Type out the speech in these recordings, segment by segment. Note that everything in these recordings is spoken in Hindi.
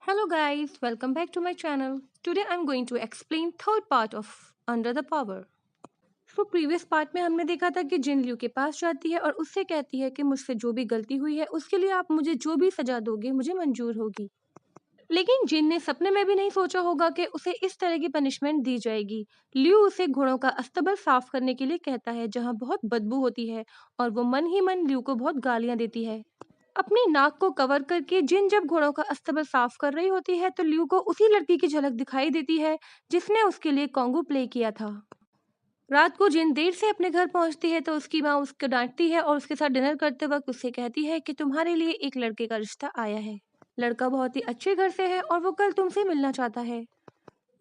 Hello guys, welcome back to my channel. Today I'm going to explain third part of Under the Power. So previous part में हमने देखा था कि जिन लियू के पास जाती है और उससे कहती है कि मुझसे जो भी गलती हुई है उसके लिए आप मुझे जो भी सजा दोगे मुझे मंजूर होगी। लेकिन जिन ने सपने में भी नहीं सोचा होगा कि उसे इस तरह की पनिशमेंट दी जाएगी। लियू उसे घोड़ों का अस्तबल साफ करने के लिए कहता है जहाँ बहुत बदबू होती है और वो मन ही मन लियू को बहुत गालियां देती है। अपनी नाक को कवर करके जिन जब घोड़ों का अस्तबल साफ कर रही होती है तो लियू को उसी लड़की की झलक दिखाई देती है जिसने उसके लिए कॉन्गो प्ले किया था। रात को जिन देर से अपने घर पहुंचती है तो उसकी माँ उसको डांटती है और उसके साथ डिनर करते वक्त उससे कहती है कि तुम्हारे लिए एक लड़के का रिश्ता आया है। लड़का बहुत ही अच्छे घर से है और वो कल तुमसे मिलना चाहता है।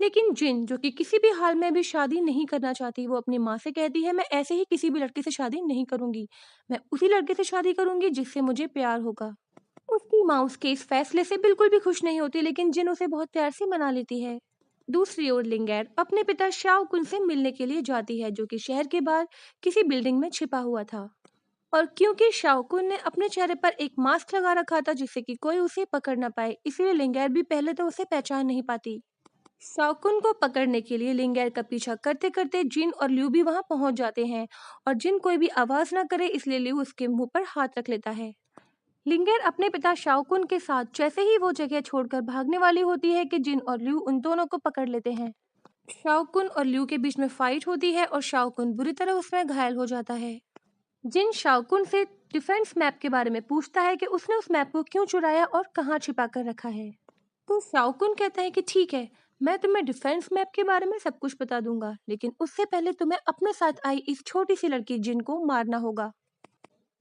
लेकिन जिन जो कि किसी भी हाल में भी शादी नहीं करना चाहती वो अपनी माँ से कहती है मैं ऐसे ही किसी भी लड़के से शादी नहीं करूंगी। मैं उसी लड़के से शादी करूंगी जिससे मुझे प्यार होगा। उसकी माँ उसके इस फैसले से बिल्कुल भी खुश नहीं होती लेकिन जिन उसे बहुत प्यार से मना लेती है। दूसरी ओर लिंगैर अपने पिता शाओ कुन से मिलने के लिए जाती है जो कि शहर के बाहर किसी बिल्डिंग में छिपा हुआ था। और क्योंकि शाओ कुन ने अपने चेहरे पर एक मास्क लगा रखा था जिससे कि कोई उसे पकड़ ना पाए इसलिए लिंगैर भी पहले तो उसे पहचान नहीं पाती। शाओ कुन को पकड़ने के लिए लिंगैर का पीछा करते करते जिन और लिू भी वहां पहुंच जाते हैं और जिन कोई भी आवाज ना करे इसलिए लिू उसके मुंह पर हाथ रख लेता है। लिंगेर अपने पिता शाओकुन के साथ जैसे ही वो जगह छोड़कर भागने वाली होती है कि जिन और लिू उन दोनों को पकड़ लेते हैं। शाओकुन और लिू के बीच में फाइट होती है और शाओकुन बुरी तरह उसमें घायल हो जाता है। जिन शाओकुन से डिफेंस मैप के बारे में पूछता है कि उसने उस मैप को क्यों चुराया और कहाँ छिपा कर रखा है। तो शाओकुन कहता है कि ठीक है, मैं तुम्हें डिफेंस मैप के बारे में सब कुछ बता दूंगा लेकिन उससे पहले तुम्हें अपने साथ आई इस छोटी सी लड़की जिन को मारना होगा।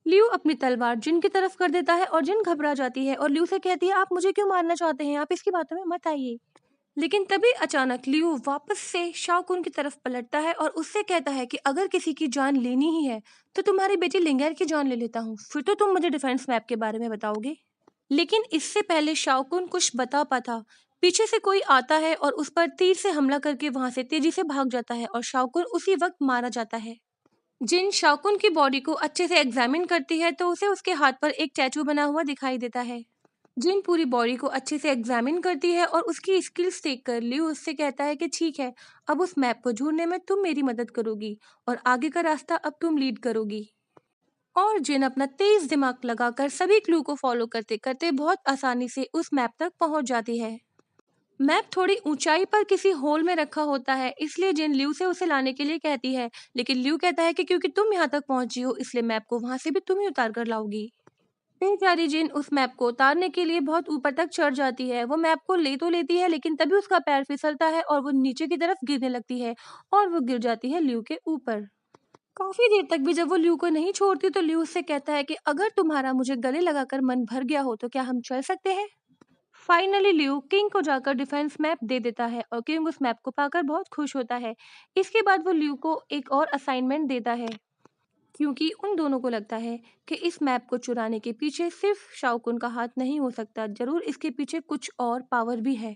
लियू अपनी तलवार जिन की तरफ कर देता है और जिन घबरा जाती है और लियू से कहती है आप मुझे क्यों मारना चाहते हैं, आप इसकी बातों में मत आइए। लेकिन तभी अचानक लियू वापस से शाओकुन की तरफ पलटता है और उससे कहता है कि अगर किसी की जान लेनी ही है तो तुम्हारी बेटी लिंगेर की जान ले लेता हूँ, फिर तो तुम मुझे डिफेंस मैप के बारे में बताओगे। लेकिन इससे पहले शाओकुन कुछ बता पाता, पीछे से कोई आता है और उस पर तीर से हमला करके वहां से तेजी से भाग जाता है और शाओकुन उसी वक्त मारा जाता है। जिन शाओकुन की बॉडी को अच्छे से एग्जामिन करती है तो उसे उसके हाथ पर एक टैटू बना हुआ दिखाई देता है। जिन पूरी बॉडी को अच्छे से एग्जामिन करती है और उसकी स्किल्स देखकर लियू उससे कहता है कि ठीक है, अब उस मैप को ढूंढने में तुम मेरी मदद करोगी और आगे का रास्ता अब तुम लीड करोगी। और जिन अपना तेज दिमाग लगाकर सभी क्लू को फॉलो करते करते बहुत आसानी से उस मैप तक पहुंच जाती है। मैप थोड़ी ऊंचाई पर किसी होल में रखा होता है इसलिए जिन लियू से उसे लाने के लिए कहती है लेकिन लियू कहता है कि क्योंकि तुम यहाँ तक पहुंची हो इसलिए मैप को वहां से भी तुम ही उतार कर लाओगी। बेचारी जिन उस मैप को उतारने के लिए बहुत ऊपर तक चढ़ जाती है। वो मैप को ले तो लेती है लेकिन तभी उसका पैर फिसलता है और वो नीचे की तरफ गिरने लगती है और वो गिर जाती है लियू के ऊपर। काफी देर तक भी जब वो लियू को नहीं छोड़ती तो लियू उससे कहता है कि अगर तुम्हारा मुझे गले लगाकर मन भर गया हो तो क्या हम चल सकते हैं। फाइनली लियू किंग को जाकर डिफेंस मैप दे देता है और किंग उस मैप को पाकर बहुत खुश होता है। इसके बाद वो लियू को एक और असाइनमेंट देता है क्योंकि उन दोनों को लगता है कि इस मैप को चुराने के पीछे सिर्फ शाओकुन का हाथ नहीं हो सकता, जरूर इसके पीछे कुछ और पावर भी है।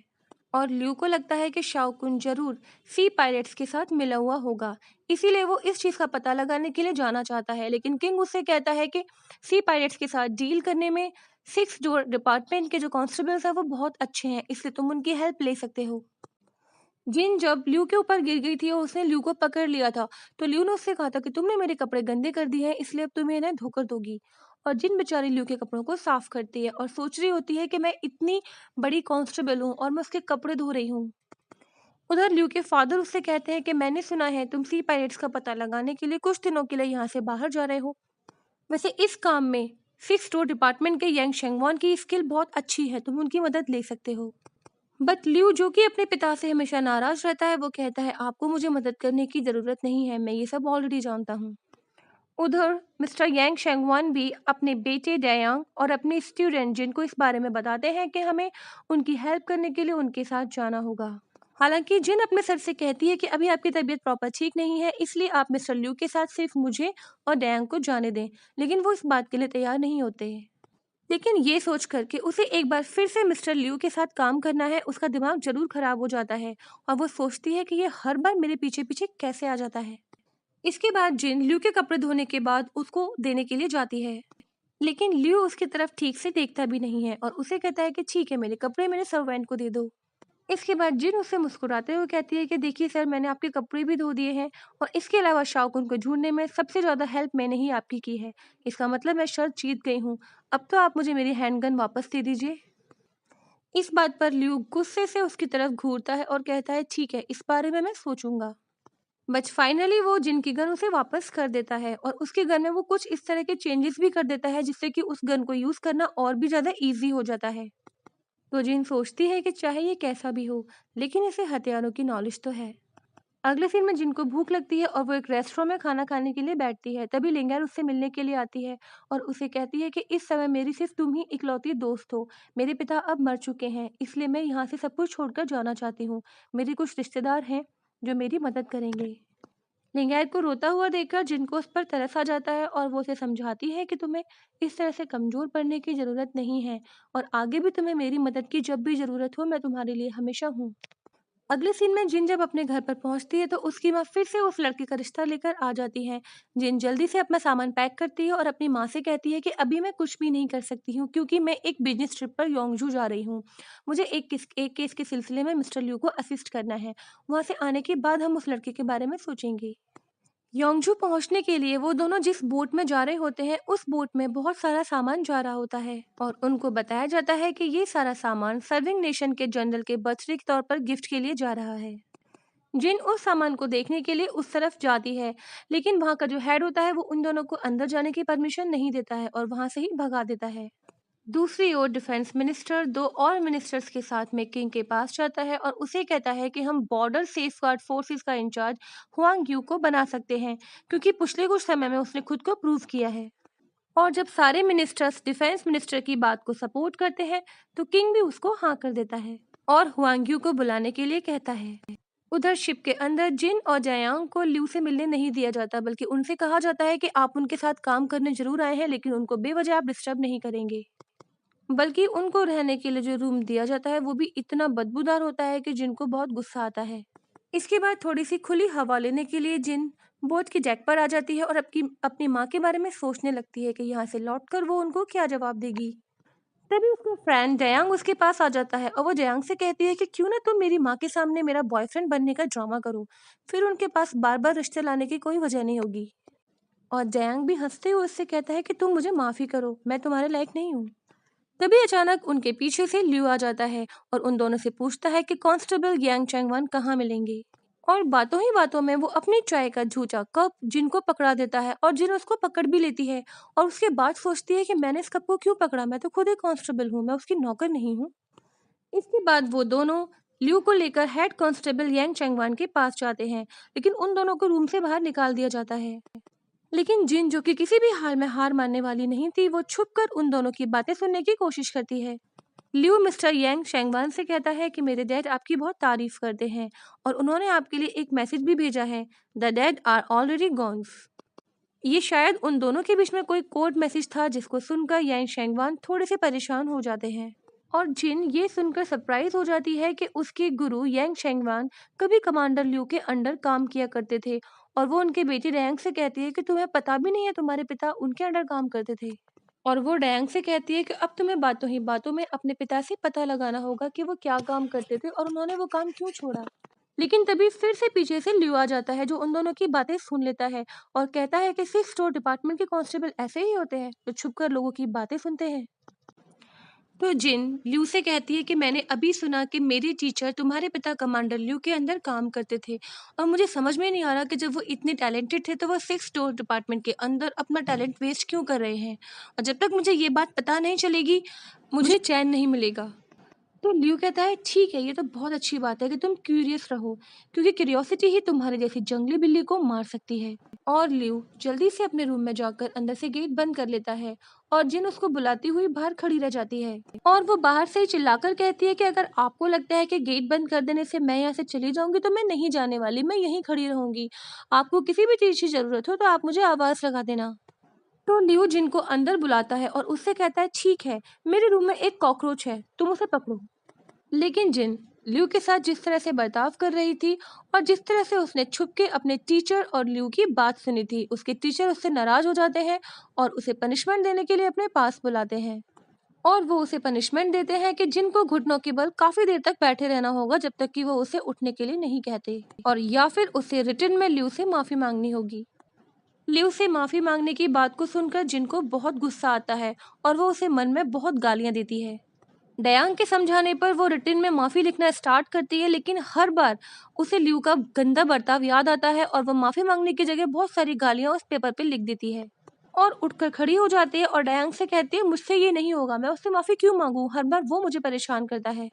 और लियू को लगता है कि शाओकुन जरूर सी पायरेट्स के साथ मिला हुआ होगा, इसीलिए वो इस चीज का पता लगाने के लिए जाना चाहता है। लेकिन किंग उससे कहता है कि सी पायरेट्स के साथ डील करने में सिक्स डोर डिपार्टमेंट के जो कॉन्स्टेबल्स हैं वो बहुत अच्छे हैं, इसलिए तुम उनकी हेल्प ले सकते हो। जिन जब लियू के ऊपर गिर गई थी और उसने लियू को पकड़ लिया था तो लियू ने उससे कहा था कि तुमने मेरे कपड़े गंदे कर दिए हैं इसलिए अब तुम्हें इन्हें धोकर दोगी। और जिन बेचारी लियू के कपड़ों को साफ करती है और सोच रही होती है कि मैं इतनी बड़ी कांस्टेबल हूँ और मैं उसके कपड़े धो रही हूँ। उधर लियू के फादर उससे कहते हैं कि मैंने सुना है तुम सी पायरेट्स का पता लगाने के लिए कुछ दिनों के लिए यहाँ से बाहर जा रहे हो। वैसे इस काम में सिक्स स्टोर डिपार्टमेंट के यंग शेंगवान की स्किल बहुत अच्छी है, तुम उनकी मदद ले सकते हो। बट लियू जो कि अपने पिता से हमेशा नाराज रहता है वो कहता है आपको मुझे मदद करने की जरूरत नहीं है, मैं ये सब ऑलरेडी जानता हूँ। उधर मिस्टर यांग शेंगवान भी अपने बेटे डयांग और अपने स्टूडेंट जिनको इस बारे में बताते हैं कि हमें उनकी हेल्प करने के लिए उनके साथ जाना होगा। हालांकि जिन अपने सर से कहती है कि अभी आपकी तबीयत प्रॉपर ठीक नहीं है इसलिए आप मिस्टर लियू के साथ सिर्फ मुझे और डयांग को जाने दें, लेकिन वो इस बात के लिए तैयार नहीं होते। लेकिन ये सोच कर के उसे एक बार फिर से मिस्टर लियू के साथ काम करना है, उसका दिमाग जरूर खराब हो जाता है और वो सोचती है कि ये हर बार मेरे पीछे पीछे कैसे आ जाता है। इसके बाद जिन लियू के कपड़े धोने के बाद उसको देने के लिए जाती है। लेकिन लियो उसकी तरफ ठीक से देखता भी नहीं है और उसे कहता है कि ठीक है, मेरे कपड़े मेरे सर्वेंट को दे दो। इसके बाद जिन उससे मुस्कुराते हुए कहती है कि देखिए सर, मैंने आपके कपड़े भी धो दिए हैं और इसके अलावा शाओकुन को ढूंढने में सबसे ज़्यादा हेल्प मैंने ही आपकी की है। इसका मतलब मैं शर्त जीत गई हूँ। अब तो आप मुझे मेरी हैंडगन वापस दे दीजिए। इस बात पर लियू गुस्से से उसकी तरफ घूरता है और कहता है ठीक है, इस बारे में मैं सोचूंगा। बट फाइनली वो जिन की गन उसे वापस कर देता है और उसके गन में वो कुछ इस तरह के चेंजेस भी कर देता है जिससे कि उस गन को यूज़ करना और भी ज़्यादा ईजी हो जाता है। तो जिन सोचती है कि चाहे ये कैसा भी हो, लेकिन इसे हथियारों की नॉलेज तो है। अगले सीन में जिनको भूख लगती है और वो एक रेस्टोरेंट में खाना खाने के लिए बैठती है, तभी लिंगार उससे मिलने के लिए आती है और उसे कहती है कि इस समय मेरी सिर्फ तुम ही इकलौती दोस्त हो। मेरे पिता अब मर चुके हैं, इसलिए मैं यहाँ से सब कुछ छोड़कर जाना चाहती हूँ। मेरे कुछ रिश्तेदार हैं जो मेरी मदद करेंगे। लिंगायत को रोता हुआ देखकर जिनको उस पर तरस आ जाता है और वो उसे समझाती है कि तुम्हें इस तरह से कमजोर पड़ने की जरूरत नहीं है और आगे भी तुम्हें मेरी मदद की जब भी जरूरत हो, मैं तुम्हारे लिए हमेशा हूँ। अगले सीन में जिन जब अपने घर पर पहुंचती है तो उसकी माँ फिर से उस लड़के का रिश्ता लेकर आ जाती है। जिन जल्दी से अपना सामान पैक करती है और अपनी माँ से कहती है कि अभी मैं कुछ भी नहीं कर सकती हूँ क्योंकि मैं एक बिजनेस ट्रिप पर योंगजू जा रही हूँ। मुझे एक केस के सिलसिले में मिस्टर लिू को असिस्ट करना है। वहाँ से आने के बाद हम उस लड़के के बारे में सोचेंगे। योंगजू पहुंचने के लिए वो दोनों जिस बोट में जा रहे होते हैं उस बोट में बहुत सारा सामान जा रहा होता है और उनको बताया जाता है कि ये सारा सामान सर्विंग नेशन के जनरल के बर्थडे के तौर पर गिफ्ट के लिए जा रहा है। जिन उस सामान को देखने के लिए उस तरफ जाती है, लेकिन वहाँ का जो हेड होता है वो उन दोनों को अंदर जाने की परमिशन नहीं देता है और वहाँ से ही भगा देता है। दूसरी ओर डिफेंस मिनिस्टर दो और मिनिस्टर्स के साथ में किंग के पास जाता है और उसे कहता है कि हम बॉर्डर सेफगार्ड फोर्सेस का इंचार्ज हुआंग यू को बना सकते हैं क्योंकि पिछले कुछ समय में उसने खुद को प्रूव किया है। और जब सारे मिनिस्टर्स डिफेंस मिनिस्टर की बात को सपोर्ट करते हैं तो किंग भी उसको हाँ कर देता है और हुआंग यू को बुलाने के लिए कहता है। उधर शिप के अंदर जिन और जयांग को ल्यू से मिलने नहीं दिया जाता, बल्कि उनसे कहा जाता है कि आप उनके साथ काम करने जरूर आए हैं लेकिन उनको बेवजह आप डिस्टर्ब नहीं करेंगे। बल्कि उनको रहने के लिए जो रूम दिया जाता है वो भी इतना बदबूदार होता है कि जिन को बहुत गुस्सा आता है। इसके बाद थोड़ी सी खुली हवा लेने के लिए जिन बोट की डेक पर आ जाती है और अपनी अपनी माँ के बारे में सोचने लगती है कि यहाँ से लौटकर वो उनको क्या जवाब देगी। तभी उसका फ्रेंड जयांग उसके पास आ जाता है और वो जयांग से कहती है कि क्यों ना तुम मेरी माँ के सामने मेरा बॉयफ्रेंड बनने का ड्रामा करो, फिर उनके पास बार बार रिश्ते लाने की कोई वजह नहीं होगी। और जयांग भी हंसते हुए उससे कहता है कि तुम मुझे माफी करो, मैं तुम्हारे लायक नहीं हूँ। तभी अचानक उनके पीछे से ल्यू आ जाता है और उन दोनों से पूछता है कि कांस्टेबल यांग चैंगवान कहाँ मिलेंगे। और बातों ही बातों में वो अपनी चाय का झूठा कप जिन को पकड़ा देता है और जिन उसको पकड़ भी लेती है और उसके बाद सोचती है कि मैंने इस कप को क्यों पकड़ा, मैं तो खुद एक कांस्टेबल हूँ, मैं उसकी नौकर नहीं हूँ। इसके बाद वो दोनों ल्यू को लेकर हेड कांस्टेबल यांग चैंगवान के पास जाते हैं, लेकिन उन दोनों को रूम से बाहर निकाल दिया जाता है। लेकिन जिन, जो कि किसी भी हाल में हार मानने वाली नहीं थी, वो छुपकर उन दोनों की बातें सुनने की कोशिश करती है। लियू मिस्टर यांग शेंगवान से कहता है कि मेरे डैड आपकी बहुत तारीफ करते हैं और उन्होंने आपके लिए एक मैसेज भी भेजा है, the dad are already gones. ये शायद उन दोनों के बीच में कोई कोड मैसेज था जिसको सुनकर यांग शेंगवान थोड़े से परेशान हो जाते हैं। और जिन ये सुनकर सरप्राइज हो जाती है कि उसके गुरु यांग शेंगवान कभी कमांडर लियू के अंडर काम किया करते थे और वो उनके बेटी रैंग से कहती है कि तुम्हें पता भी नहीं है तुम्हारे पिता उनके अंडर काम करते थे। और वो डैंग से कहती है कि अब तुम्हें बातों ही बातों में अपने पिता से पता लगाना होगा कि वो क्या काम करते थे और उन्होंने वो काम क्यों छोड़ा। लेकिन तभी फिर से पीछे से ल्यू आ जाता है जो उन दोनों की बातें सुन लेता है और कहता है कि सिक्स स्टोर डिपार्टमेंट के कांस्टेबल ऐसे ही होते हैं जो छुपकर लोगों की बातें सुनते हैं। तो जिन ल्यू से कहती है कि मैंने अभी सुना कि मेरे टीचर तुम्हारे पिता कमांडर ल्यू के अंदर काम करते थे और मुझे समझ में नहीं आ रहा कि जब वो इतने टैलेंटेड थे तो वो सिक्स स्टोर डिपार्टमेंट के अंदर अपना टैलेंट वेस्ट क्यों कर रहे हैं, और जब तक मुझे ये बात पता नहीं चलेगी मुझे चैन नहीं मिलेगा। तो ल्यू कहता है ठीक है, ये तो बहुत अच्छी बात है कि तुम क्यूरियस रहो क्योंकि क्यूरियोसिटी ही तुम्हारे जैसी जंगली बिल्ली को मार सकती है। और ल्यू जल्दी से अपने रूम में जाकर अंदर से गेट बंद कर लेता है और जिन उसको बुलाती हुई बाहर खड़ी रह जाती है और वो बाहर से ही चिल्लाकर कहती है कि अगर आपको लगता है कि गेट बंद कर देने से मैं यहाँ से चली जाऊंगी तो मैं नहीं जाने वाली, मैं यहीं खड़ी रहूंगी। आपको किसी भी चीज की जरूरत हो तो आप मुझे आवाज लगा देना। तो ल्यू जिन को अंदर बुलाता है और उससे कहता है ठीक है, मेरे रूम में एक कॉकरोच है, तुम उसे पकड़ो। लेकिन जिन ल्यू के साथ जिस तरह से बर्ताव कर रही थी और जिस तरह से उसने छुप के अपने टीचर और ल्यू की बात सुनी थी, उसके टीचर उससे नाराज हो जाते हैं और उसे पनिशमेंट देने के लिए अपने पास बुलाते हैं। और वो उसे पनिशमेंट देते हैं कि जिन को घुटनों के बल काफी देर तक बैठे रहना होगा जब तक कि वो उसे उठने के लिए नहीं कहते, और या फिर उसे रिटर्न में ल्यू से माफी मांगनी होगी। ल्यू से माफी मांगने की बात को सुनकर जिन को बहुत गुस्सा आता है और वो उसे मन में बहुत गालियां देती है। डयांग के समझाने पर वो रिटर्न में माफी लिखना स्टार्ट करती है, लेकिन हर बार उसे ल्यू का गंदा बर्ताव याद आता है और वो माफी मांगने की जगह बहुत सारी गालियां उस पेपर पे लिख देती है और उठकर खड़ी हो जाती है और डयांग से कहती है, मुझसे ये नहीं होगा, मैं उससे माफी क्यों मांगू, हर बार वो मुझे परेशान करता है।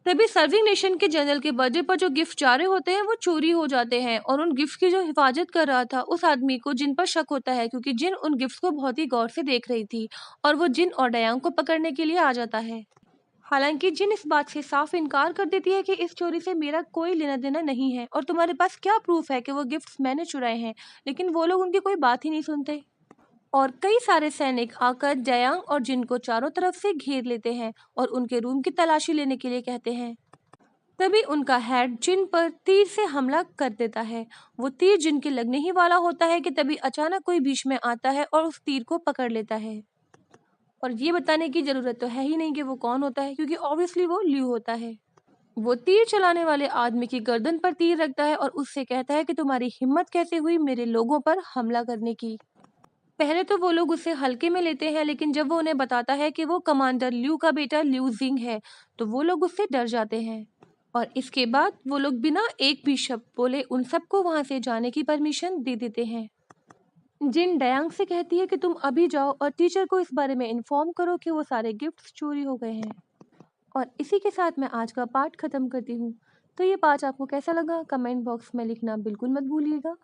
तभी सर्विंग नेशन के जनरल के बर्थडे पर जो गिफ्ट जा रहे होते हैं वो चोरी हो जाते हैं और उन गिफ्ट की जो हिफाजत कर रहा था उस आदमी को जिन पर शक होता है, क्योंकि जिन उन गिफ्ट को बहुत ही गौर से देख रही थी, और वो जिन और डयांग को पकड़ने के लिए आ जाता है। हालांकि जिन इस बात से साफ इनकार कर देती है कि इस चोरी से मेरा कोई लेना देना नहीं है और तुम्हारे पास क्या प्रूफ है कि वो गिफ्ट्स मैंने चुराए हैं, लेकिन वो लोग उनकी कोई बात ही नहीं सुनते और कई सारे सैनिक आकर जयांग और जिन को चारों तरफ से घेर लेते हैं और उनके रूम की तलाशी लेने के लिए कहते हैं। तभी उनका हेड जिन पर तीर से हमला कर देता है। वो तीर जिन के लगने ही वाला होता है कि तभी अचानक कोई बीच में आता है और उस तीर को पकड़ लेता है। और ये बताने की जरूरत तो है ही नहीं कि वो कौन होता है, क्योंकि ऑब्वियसली वो ल्यू होता है। वो तीर चलाने वाले आदमी की गर्दन पर तीर रखता है और उससे कहता है कि तुम्हारी हिम्मत कैसे हुई मेरे लोगों पर हमला करने की। पहले तो वो लोग उसे हल्के में लेते हैं, लेकिन जब वो उन्हें बताता है कि वो कमांडर ल्यू का बेटा ल्यू जिंग है, तो वो लोग उससे डर जाते हैं और इसके बाद वो लोग बिना एक भी शब्द बोले उन सबको वहां से जाने की परमिशन दे देते हैं। जिन डयांग से कहती है कि तुम अभी जाओ और टीचर को इस बारे में इन्फॉर्म करो कि वो सारे गिफ्ट्स चोरी हो गए हैं। और इसी के साथ मैं आज का पार्ट खत्म करती हूँ। तो ये पार्ट आपको कैसा लगा कमेंट बॉक्स में लिखना बिल्कुल मत भूलिएगा।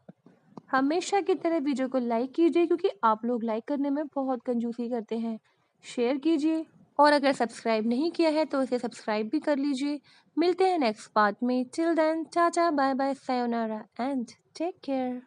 हमेशा की तरह वीडियो को लाइक कीजिए, क्योंकि आप लोग लाइक करने में बहुत कंजूसी करते हैं। शेयर कीजिए और अगर सब्सक्राइब नहीं किया है तो इसे सब्सक्राइब भी कर लीजिए। मिलते हैं नेक्स्ट पार्ट में। Till then tata bye bye sayonara and take care.